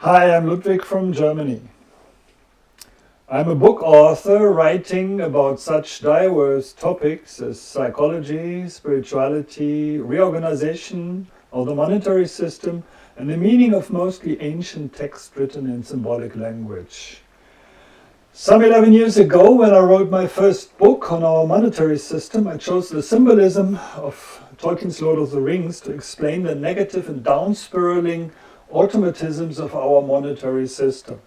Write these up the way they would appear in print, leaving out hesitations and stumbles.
Hi, I'm Ludwig from Germany. I'm a book author writing about such diverse topics as psychology, spirituality, reorganization of the monetary system, and the meaning of mostly ancient texts written in symbolic language. Some 11 years ago, when I wrote my first book on our monetary system, I chose the symbolism of Tolkien's Lord of the Rings to explain the negative and down-spiraling automatisms of our monetary system.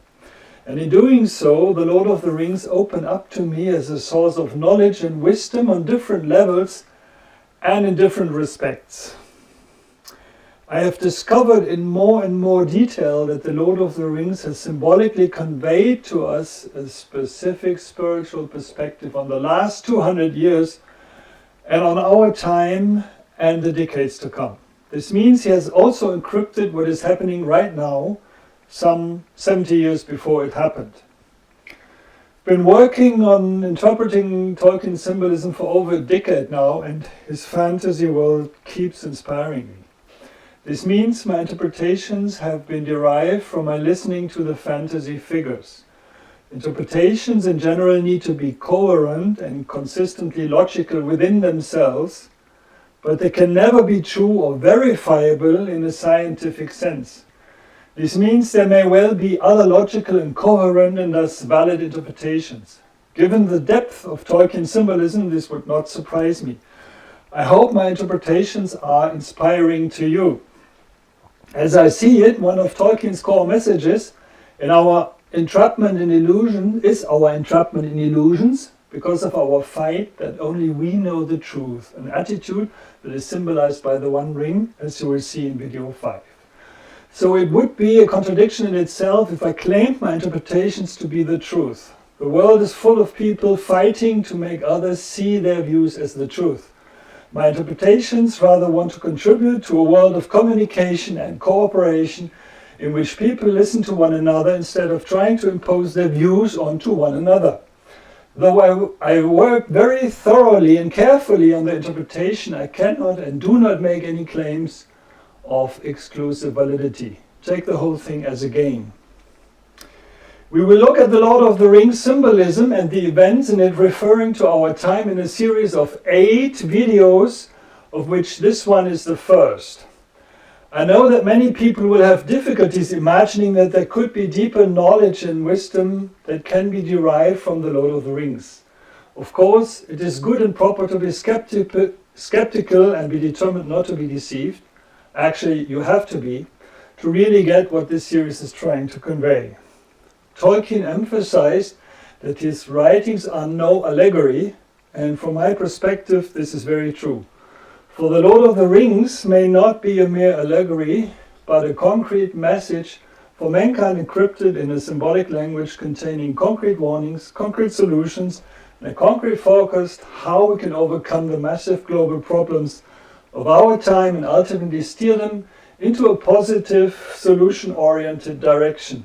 And in doing so, the Lord of the Rings opened up to me as a source of knowledge and wisdom on different levels and in different respects. I have discovered in more and more detail that the Lord of the Rings has symbolically conveyed to us a specific spiritual perspective on the last 200 years and on our time and the decades to come. This means he has also encrypted what is happening right now, some 70 years before it happened. Been working on interpreting Tolkien's symbolism for over a decade now, and his fantasy world keeps inspiring me. This means my interpretations have been derived from my listening to the fantasy figures. Interpretations in general need to be coherent and consistently logical within themselves, but they can never be true or verifiable in a scientific sense. This means there may well be other logical and coherent and thus valid interpretations. Given the depth of Tolkien's symbolism, this would not surprise me. I hope my interpretations are inspiring to you. As I see it, one of Tolkien's core messages in our entrapment in illusion is our entrapment in illusions, because of our fight that only we know the truth, an attitude that is symbolized by the One Ring, as you will see in video 5. So it would be a contradiction in itself if I claimed my interpretations to be the truth. The world is full of people fighting to make others see their views as the truth. My interpretations rather want to contribute to a world of communication and cooperation in which people listen to one another instead of trying to impose their views onto one another. Though I work very thoroughly and carefully on the interpretation, I cannot and do not make any claims of exclusive validity. Take the whole thing as a game. We will look at the Lord of the Rings symbolism and the events in it referring to our time in a series of 8 videos, of which this one is the first. I know that many people will have difficulties imagining that there could be deeper knowledge and wisdom that can be derived from the Lord of the Rings. Of course, it is good and proper to be skeptical and be determined not to be deceived. Actually, you have to be, to really get what this series is trying to convey. Tolkien emphasized that his writings are no allegory, and from my perspective, this is very true. For the Lord of the Rings may not be a mere allegory, but a concrete message for mankind encrypted in a symbolic language containing concrete warnings, concrete solutions, and a concrete focus how we can overcome the massive global problems of our time and ultimately steer them into a positive, solution-oriented direction.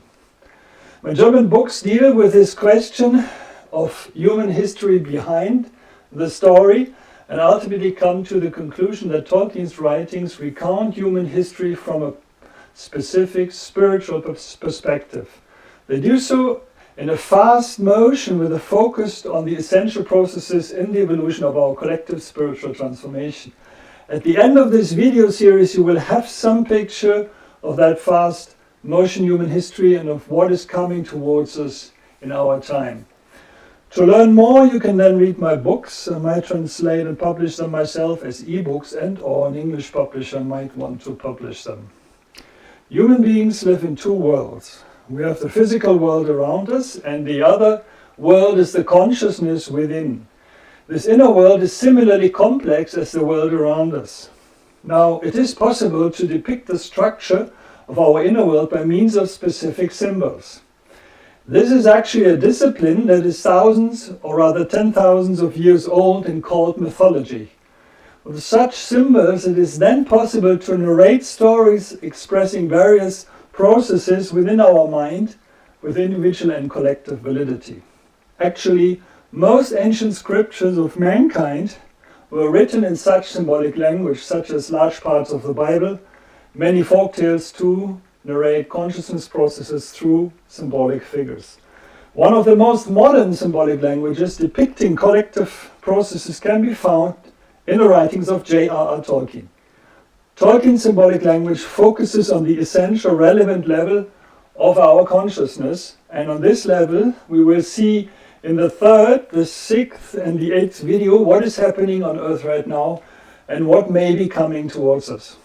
My German books deal with this question of human history behind the story, and ultimately come to the conclusion that Tolkien's writings recount human history from a specific spiritual perspective. They do so in a fast motion with a focus on the essential processes in the evolution of our collective spiritual transformation. At the end of this video series, you will have some picture of that fast motion human history and of what is coming towards us in our time. To learn more, you can then read my books. I might translate and publish them myself as ebooks, and or an English publisher might want to publish them. Human beings live in 2 worlds. We have the physical world around us, and the other world is the consciousness within. This inner world is similarly complex as the world around us. Now, it is possible to depict the structure of our inner world by means of specific symbols. This is actually a discipline that is thousands, or rather 10,000s of years old and called mythology. With such symbols, it is then possible to narrate stories expressing various processes within our mind with individual and collective validity. Actually, most ancient scriptures of mankind were written in such symbolic language, such as large parts of the Bible, many folktales too, narrate consciousness processes through symbolic figures. One of the most modern symbolic languages depicting collective processes can be found in the writings of J.R.R. Tolkien. Tolkien's symbolic language focuses on the essential relevant level of our consciousness, and on this level we will see in the third, the sixth and the eighth video what is happening on Earth right now and what may be coming towards us.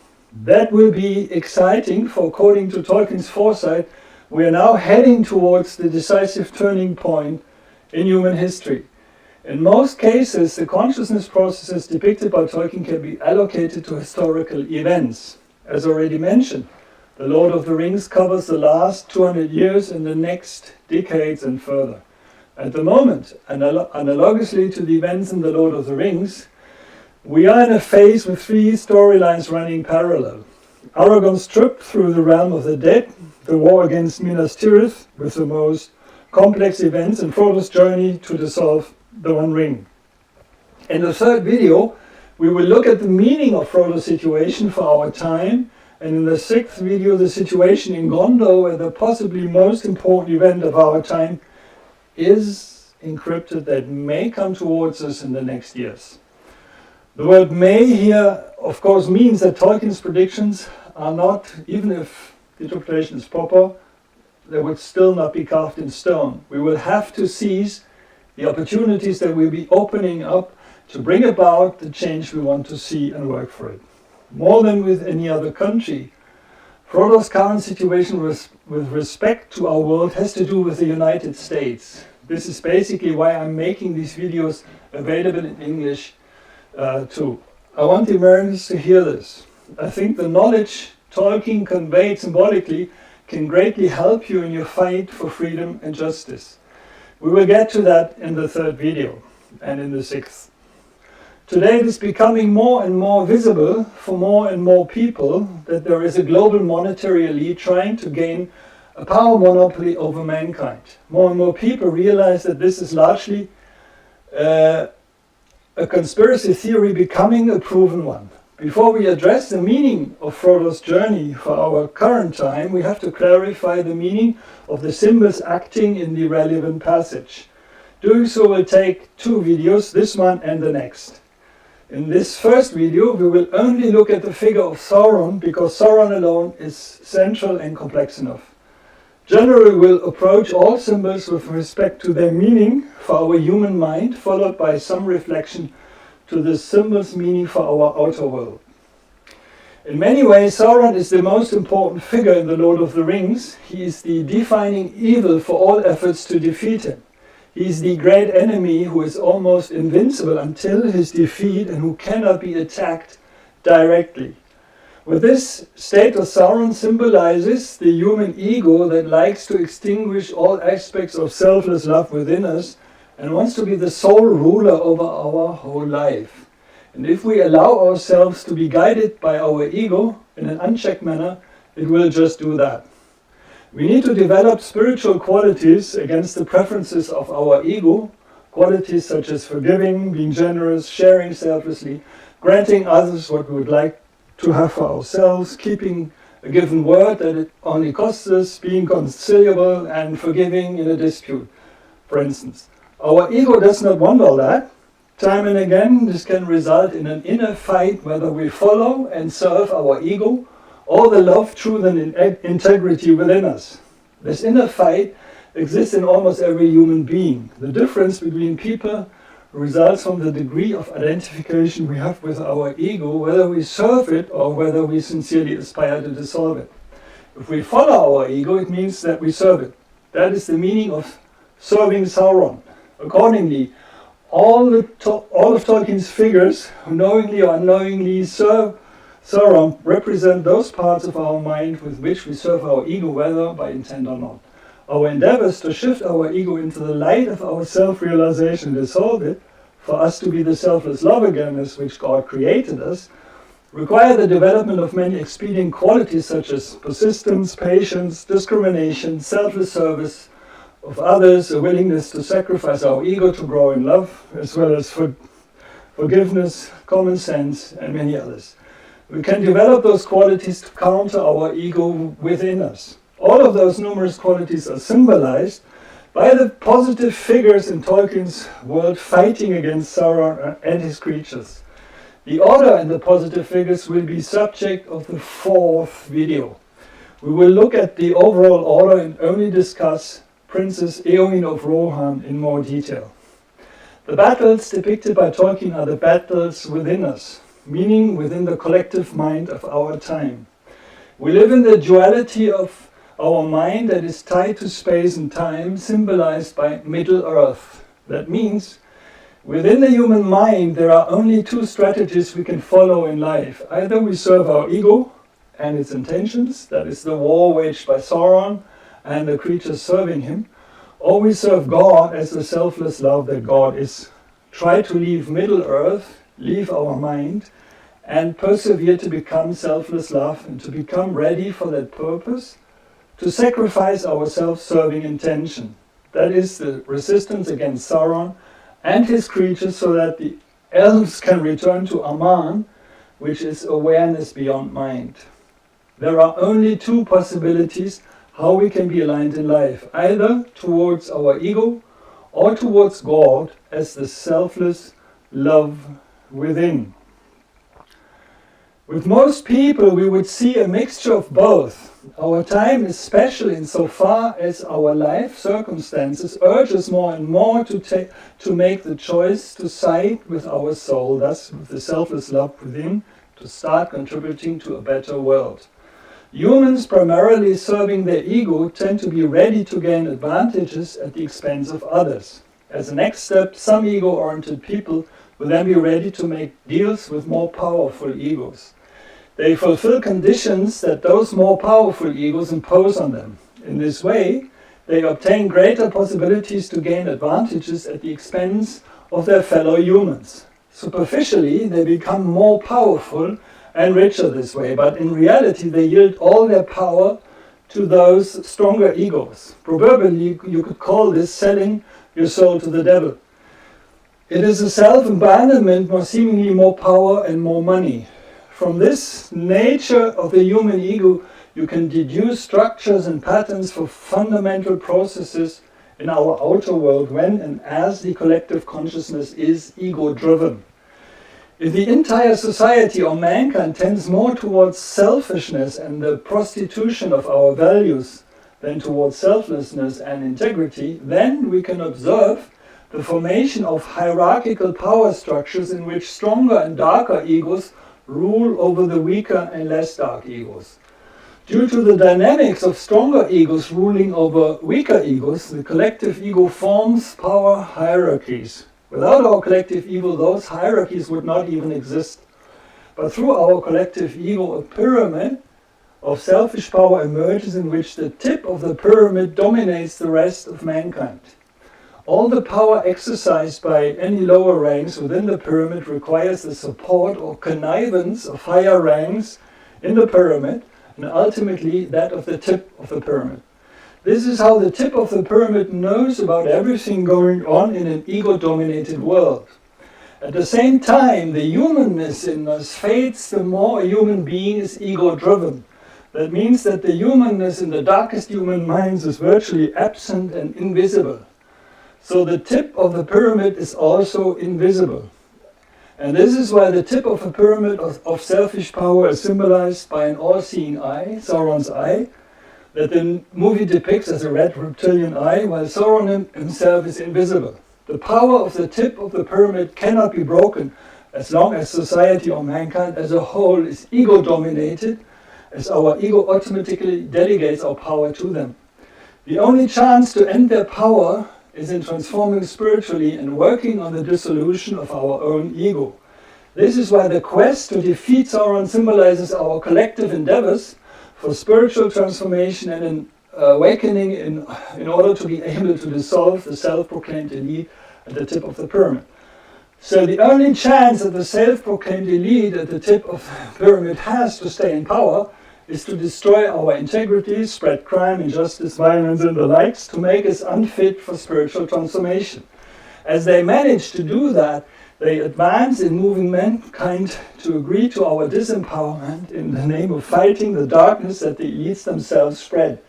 That will be exciting, for according to Tolkien's foresight, we are now heading towards the decisive turning point in human history. In most cases, the consciousness processes depicted by Tolkien can be allocated to historical events. As already mentioned, The Lord of the Rings covers the last 200 years and the next decades and further. At the moment, analogously to the events in The Lord of the Rings, we are in a phase with three storylines running parallel. Aragorn's trip through the realm of the dead, the war against Minas Tirith with the most complex events, and Frodo's journey to dissolve the One Ring. In the third video, we will look at the meaning of Frodo's situation for our time, and in the sixth video, the situation in Gondor, where the possibly most important event of our time is encrypted that may come towards us in the next years. The word may here, of course, means that Tolkien's predictions are not, even if the interpretation is proper, they would still not be carved in stone. We will have to seize the opportunities that will be opening up to bring about the change we want to see and work for it. More than with any other country, Frodo's current situation with respect to our world has to do with the United States. This is basically why I'm making these videos available in English too. I want the Americans to hear this. I think the knowledge Tolkien conveyed symbolically can greatly help you in your fight for freedom and justice. We will get to that in the third video and in the sixth. Today it is becoming more and more visible for more and more people that there is a global monetary elite trying to gain a power monopoly over mankind. More and more people realize that this is largely a conspiracy theory becoming a proven one. Before we address the meaning of Frodo's journey for our current time, we have to clarify the meaning of the symbols acting in the relevant passage. Doing so will take two videos, this one and the next. In this first video, we will only look at the figure of Sauron, because Sauron alone is central and complex enough. Generally, we'll approach all symbols with respect to their meaning for our human mind, followed by some reflection to the symbol's meaning for our outer world. In many ways, Sauron is the most important figure in The Lord of the Rings. He is the defining evil for all efforts to defeat him. He is the great enemy who is almost invincible until his defeat and who cannot be attacked directly. With this, status, Sauron symbolizes the human ego that likes to extinguish all aspects of selfless love within us and wants to be the sole ruler over our whole life. And if we allow ourselves to be guided by our ego in an unchecked manner, it will just do that. We need to develop spiritual qualities against the preferences of our ego, qualities such as forgiving, being generous, sharing selflessly, granting others what we would like to have for ourselves, keeping a given word that it only costs us, being conciliable and forgiving in a dispute, for instance. Our ego does not want all that. Time and again, this can result in an inner fight whether we follow and serve our ego or the love, truth and integrity within us. This inner fight exists in almost every human being. The difference between people results from the degree of identification we have with our ego, whether we serve it or whether we sincerely aspire to dissolve it. If we follow our ego, it means that we serve it. That is the meaning of serving Sauron. Accordingly, all of Tolkien's figures, who knowingly or unknowingly serve Sauron, represent those parts of our mind with which we serve our ego, whether by intent or not. Our endeavors to shift our ego into the light of our self-realization, dissolve it, for us to be the selfless love again as which God created us, require the development of many expedient qualities such as persistence, patience, discrimination, selfless service of others, a willingness to sacrifice our ego to grow in love, as well as forgiveness, common sense, and many others. We can develop those qualities to counter our ego within us. All of those numerous qualities are symbolized by the positive figures in Tolkien's world fighting against Sauron and his creatures. The order in the positive figures will be subject of the fourth video. We will look at the overall order and only discuss Princess Eowyn of Rohan in more detail. The battles depicted by Tolkien are the battles within us, meaning within the collective mind of our time. We live in the duality of our mind that is tied to space and time, symbolized by Middle-earth. That means within the human mind there are only two strategies we can follow in life. Either we serve our ego and its intentions, that is the war waged by Sauron and the creatures serving him, or we serve God as the selfless love that God is. Try to leave Middle-earth, leave our mind, and persevere to become selfless love and to become ready for that purpose, to sacrifice our self-serving intention. That is the resistance against Sauron and his creatures, so that the elves can return to Aman, which is awareness beyond mind. There are only two possibilities how we can be aligned in life, either towards our ego or towards God as the selfless love within. With most people, we would see a mixture of both. Our time is special insofar as our life circumstances urge us more and more to make the choice to side with our soul, thus with the selfless love within, to start contributing to a better world. Humans primarily serving their ego tend to be ready to gain advantages at the expense of others. As a next step, some ego-oriented people will then be ready to make deals with more powerful egos. They fulfill conditions that those more powerful egos impose on them. In this way, they obtain greater possibilities to gain advantages at the expense of their fellow humans. Superficially, they become more powerful and richer this way, but in reality they yield all their power to those stronger egos. Proverbially, you could call this selling your soul to the devil. It is a self-abandonment, more seemingly more power and more money. From this nature of the human ego, you can deduce structures and patterns for fundamental processes in our outer world when and as the collective consciousness is ego-driven. If the entire society or mankind tends more towards selfishness and the prostitution of our values than towards selflessness and integrity, then we can observe the formation of hierarchical power structures in which stronger and darker egos rule over the weaker and less dark egos. Due to the dynamics of stronger egos ruling over weaker egos, the collective ego forms power hierarchies. Without our collective ego, those hierarchies would not even exist. But through our collective ego, a pyramid of selfish power emerges in which the tip of the pyramid dominates the rest of mankind. All the power exercised by any lower ranks within the pyramid requires the support or connivance of higher ranks in the pyramid, and ultimately that of the tip of the pyramid. This is how the tip of the pyramid knows about everything going on in an ego-dominated world. At the same time, the humanness in us fades the more a human being is ego-driven. That means that the humanness in the darkest human minds is virtually absent and invisible. So the tip of the pyramid is also invisible. And this is why the tip of a pyramid of selfish power is symbolized by an all-seeing eye, Sauron's eye, that the movie depicts as a red reptilian eye, while Sauron himself is invisible. The power of the tip of the pyramid cannot be broken as long as society or mankind as a whole is ego-dominated, as our ego automatically delegates our power to them. The only chance to end their power is in transforming spiritually and working on the dissolution of our own ego. This is why the quest to defeat Sauron symbolizes our collective endeavors for spiritual transformation and an awakening in order to be able to dissolve the self-proclaimed elite at the tip of the pyramid. So the only chance that the self-proclaimed elite at the tip of the pyramid has to stay in power is to destroy our integrity, spread crime, injustice, violence and the likes, to make us unfit for spiritual transformation. As they manage to do that, They advance in moving mankind to agree to our disempowerment in the name of fighting the darkness that the elites themselves spread.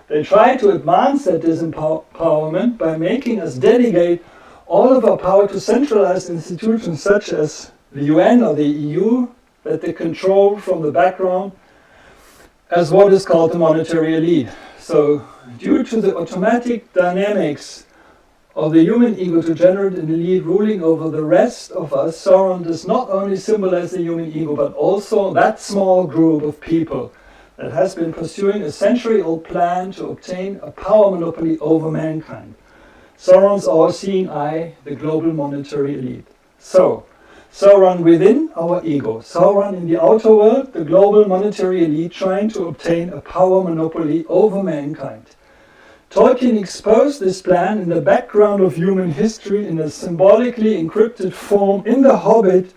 They try to advance that disempowerment by making us delegate all of our power to centralized institutions such as the UN or the EU that they control from the background as what is called the monetary elite. So, due to the automatic dynamics of the human ego to generate an elite ruling over the rest of us, Sauron does not only symbolize the human ego, but also that small group of people that has been pursuing a century-old plan to obtain a power monopoly over mankind. Sauron's all-seeing eye, the global monetary elite. So, Sauron within our ego, Sauron in the outer world, the global monetary elite trying to obtain a power monopoly over mankind. Tolkien exposed this plan in the background of human history in a symbolically encrypted form in The Hobbit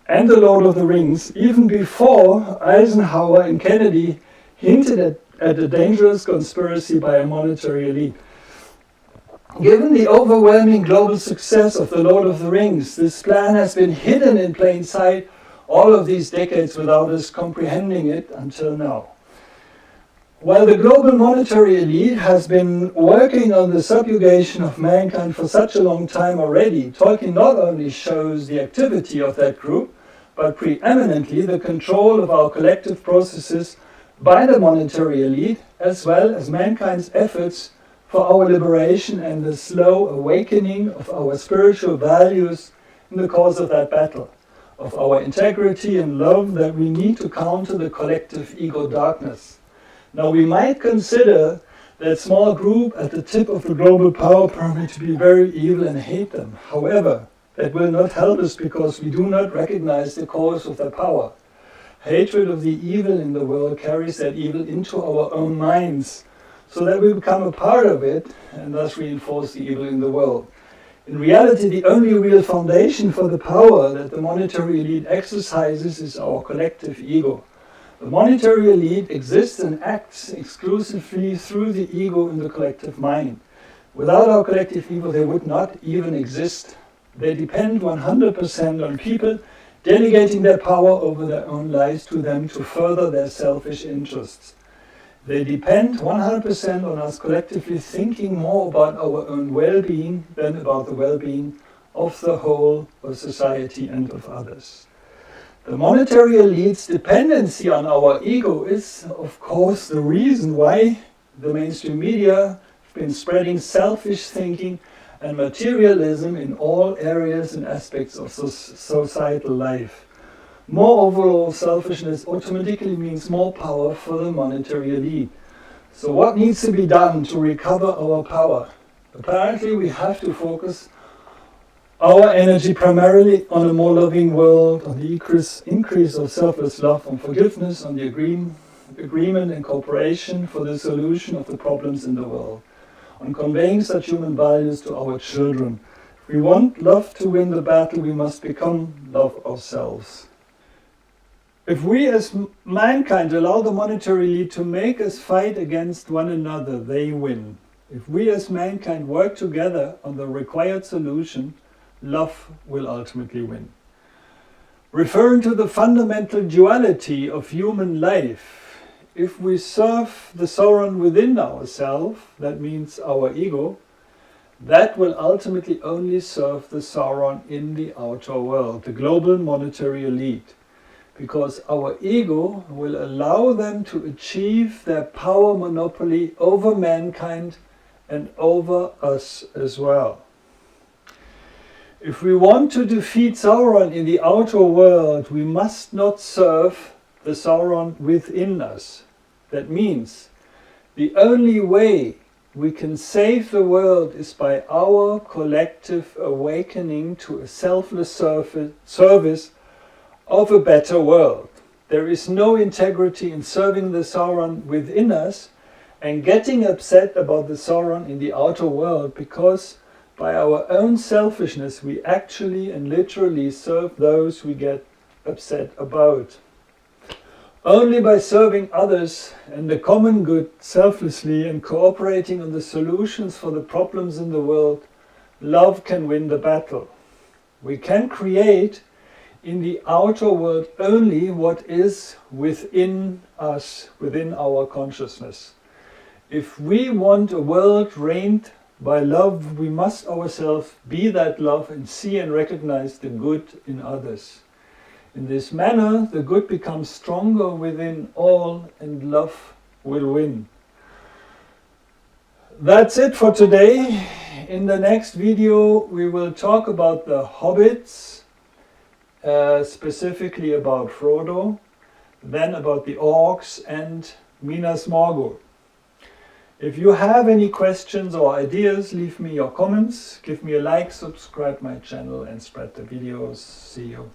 and The Lord of the Rings, even before Eisenhower and Kennedy hinted at a dangerous conspiracy by a monetary elite. Given the overwhelming global success of The Lord of the Rings, this plan has been hidden in plain sight all of these decades without us comprehending it until now. While the global monetary elite has been working on the subjugation of mankind for such a long time already, Tolkien not only shows the activity of that group, but preeminently the control of our collective processes by the monetary elite, as well as mankind's efforts for our liberation and the slow awakening of our spiritual values in the course of that battle, of our integrity and love that we need to counter the collective ego darkness. Now we might consider that small group at the tip of the global power pyramid to be very evil and hate them. However, that will not help us because we do not recognize the cause of their power. Hatred of the evil in the world carries that evil into our own minds, so that we become a part of it and thus reinforce the evil in the world. In reality, the only real foundation for the power that the monetary elite exercises is our collective ego. The monetary elite exists and acts exclusively through the ego in the collective mind. Without our collective ego, they would not even exist. They depend 100% on people delegating their power over their own lives to them to further their selfish interests. They depend 100% on us collectively thinking more about our own well-being than about the well-being of the whole of society and of others. The monetary elite's dependency on our ego is, of course, the reason why the mainstream media have been spreading selfish thinking and materialism in all areas and aspects of societal life. More overall selfishness automatically means more power for the monetary elite. So what needs to be done to recover our power? Apparently we have to focus our energy primarily on a more loving world, on the increase of selfless love, on forgiveness, on the agreement and cooperation for the solution of the problems in the world, on conveying such human values to our children. If we want love to win the battle, we must become love ourselves. If we as mankind allow the monetary elite to make us fight against one another, they win. If we as mankind work together on the required solution, love will ultimately win. Referring to the fundamental duality of human life, if we serve the Sauron within ourselves, that means our ego, that will ultimately only serve the Sauron in the outer world, the global monetary elite, because our ego will allow them to achieve their power monopoly over mankind and over us as well. If we want to defeat Sauron in the outer world, we must not serve the Sauron within us. That means the only way we can save the world is by our collective awakening to a selfless service of a better world. There is no integrity in serving the Sauron within us and getting upset about the Sauron in the outer world, because by our own selfishness we actually and literally serve those we get upset about. Only by serving others and the common good selflessly and cooperating on the solutions for the problems in the world, love can win the battle. We can create in the outer world only what is within us, within our consciousness. If we want a world reigned by love, we must ourselves be that love and see and recognize the good in others. In this manner, the good becomes stronger within all and love will win. That's it for today. In the next video, we will talk about the Hobbits, specifically about Frodo, then about the orcs and Minas Morgul. If you have any questions or ideas, leave me your comments, give me a like, subscribe my channel and spread the videos. See you.